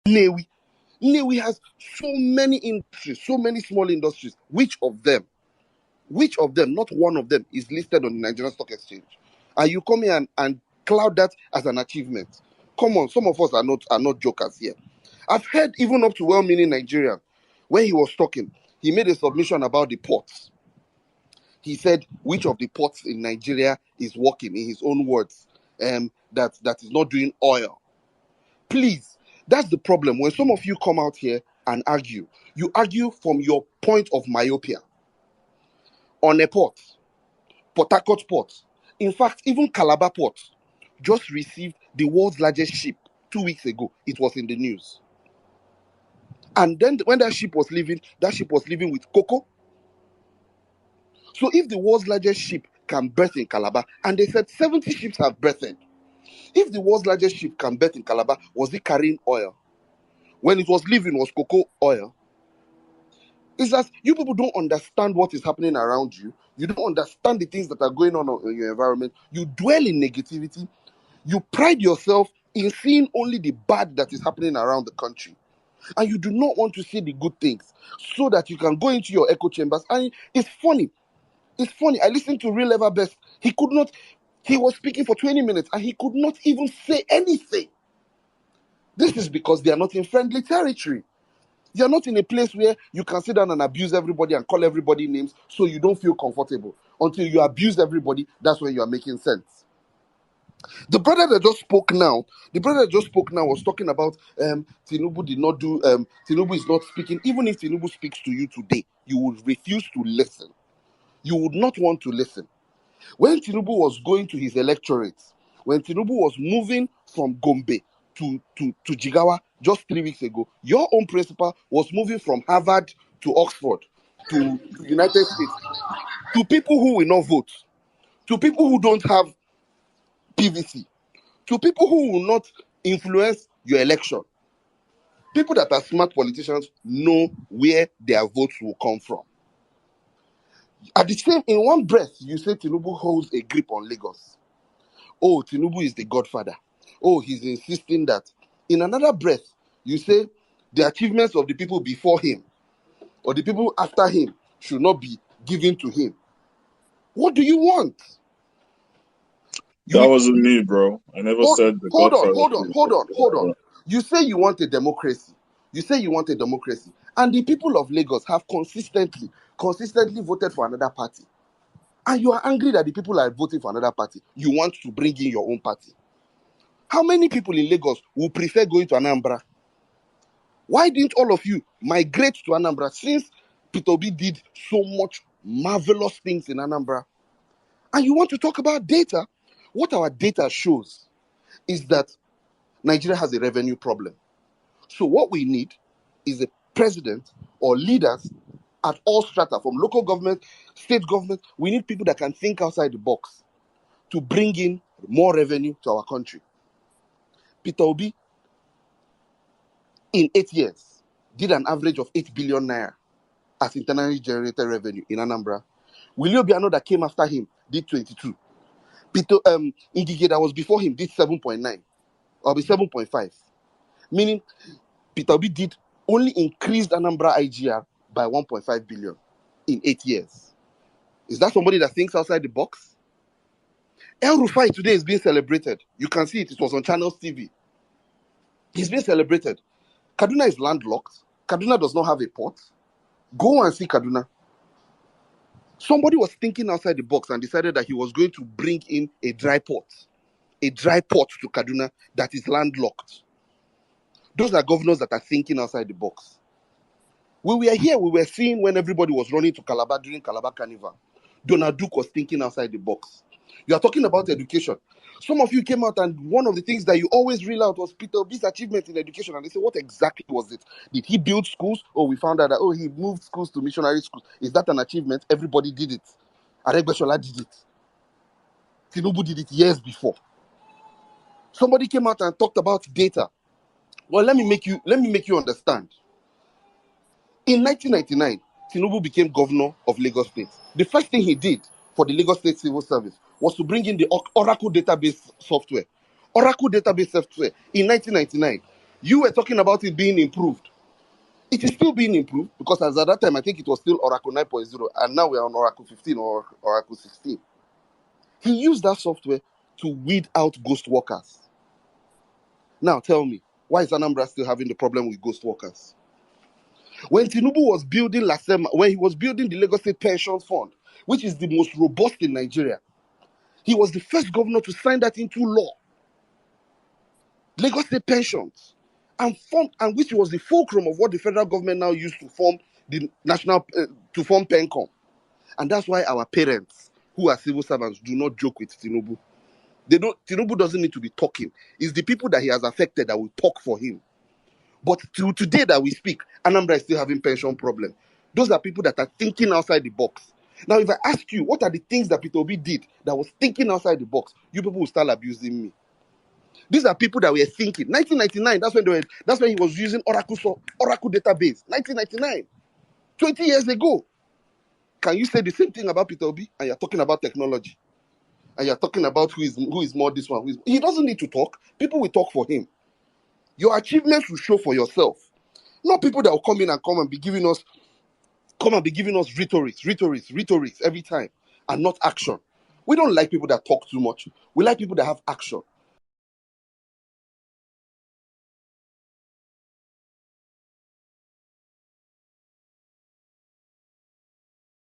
Newi. Newi has so many industries, so many small industries. Which of them, not one of them, is listed on the Nigerian Stock Exchange? And you come here and cloud that as an achievement. Come on, some of us are not jokers here. I've heard even up to well-meaning Nigerian, when he was talking, he made a submission about the ports. He said which of the ports in Nigeria is working, in his own words, that is not doing oil. Please, that's the problem. When some of you come out here and argue, you argue from your point of myopia. On a port, Port Harcourt Port, in fact, even Calabar Port, just received the world's largest ship 2 weeks ago. It was in the news. And then when that ship was leaving with cocoa. So if the world's largest ship can berth in Calabar, and they said 70 ships have berthed, if the world's largest ship can berth in Calabar, was it carrying oil? When it was leaving, was cocoa oil? It's that you people don't understand what is happening around you. You don't understand the things that are going on in your environment. You dwell in negativity. You pride yourself in seeing only the bad that is happening around the country. And you do not want to see the good things so that you can go into your echo chambers. And it's funny. It's funny. I listened to Real Ever Best. He was speaking for 20 minutes and he could not even say anything. This is because they are not in friendly territory. You're not in a place where you can sit down and abuse everybody and call everybody names so you don't feel comfortable. Until you abuse everybody, that's when you are making sense. The brother that just spoke now was talking about Tinubu did not do, Tinubu is not speaking. Even if Tinubu speaks to you today, you would refuse to listen. You would not want to listen. When Tinubu was going to his electorates, when Tinubu was moving from Gombe to Jigawa just 3 weeks ago, your own principal was moving from Harvard to Oxford to United States, to people who will not vote, to people who don't have PVC, to people who will not influence your election. People that are smart politicians know where their votes will come from. At the same, in one breath, you say Tinubu holds a grip on Lagos. Oh, Tinubu is the godfather. Oh, he's insisting that. In another breath, you say the achievements of the people before him or the people after him should not be given to him. What do you want? That wasn't me, bro. I never said the godfather. Hold on. You say you want a democracy. And the people of Lagos have consistently voted for another party. And you are angry that the people are voting for another party. You want to bring in your own party. How many people in Lagos will prefer going to Anambra? Why didn't all of you migrate to Anambra since Peter Obi did so much marvelous things in Anambra? And you want to talk about data? What our data shows is that Nigeria has a revenue problem. So what we need is a president or leaders at all strata, from local government, state government. We need people that can think outside the box to bring in more revenue to our country. Peter Obi, in 8 years, did an average of 8 billion naira as internally generated revenue in Anambra. Willie Obiano, that came after him, did 22. Peter Ngige, that was before him, did 7.9 or 7.5. Meaning, Peter Obi did only increased Anambra IGR by 1.5 billion in 8 years. Is that somebody that thinks outside the box? El Rufai today is being celebrated. You can see it. It was on Channels TV. He's being celebrated. Kaduna is landlocked. Kaduna does not have a port. Go and see Kaduna. Somebody was thinking outside the box and decided that he was going to bring in a dry port to Kaduna that is landlocked. Those are governors that are thinking outside the box. When we were here, we were seeing when everybody was running to Calabar during Calabar Carnival. Donald Duke was thinking outside the box. You are talking about education. Some of you came out and one of the things that you always reel out was Peter Obi's achievement in education. And they say, what exactly was it? Did he build schools? Or we found out that, he moved schools to missionary schools. Is that an achievement? Everybody did it. Aregbesola did it. Tinubu did it years before. Somebody came out and talked about data. Well, let me make you understand. In 1999, Tinubu became governor of Lagos State. The first thing he did for the Lagos State Civil Service was to bring in the Oracle database software. Oracle database software in 1999. You were talking about it being improved. It is still being improved because as at that time, I think it was still Oracle 9.0, and now we're on Oracle 15 or Oracle 16. He used that software to weed out ghost workers. Now tell me, why is Anambra still having the problem with ghost workers? When Tinubu was building Lasema, when he was building the Lagos State Pension Fund, which is the most robust in Nigeria, he was the first governor to sign that into law. Lagos State Pensions, and which was the fulcrum of what the federal government now used to form the to form PENCOM. And that's why our parents, who are civil servants, do not joke with Tinubu. Tinubu doesn't need to be talking. It's the people that he has affected that will talk for him. But till today that we speak, Anambra is still having pension problem. Those are people that are thinking outside the box. Now, if I ask you, what are the things that Peter Obi did that was thinking outside the box, you people will start abusing me. These are people that were thinking. 1999, that's when he was using Oracle database. 1999, 20 years ago. Can you say the same thing about Peter Obi? And you're talking about technology. And you're talking about who is more this one. He doesn't need to talk. People will talk for him. Your achievements will show for yourself. Not people that will come and be giving us rhetorics every time and not action. We don't like people that talk too much. We like people that have action.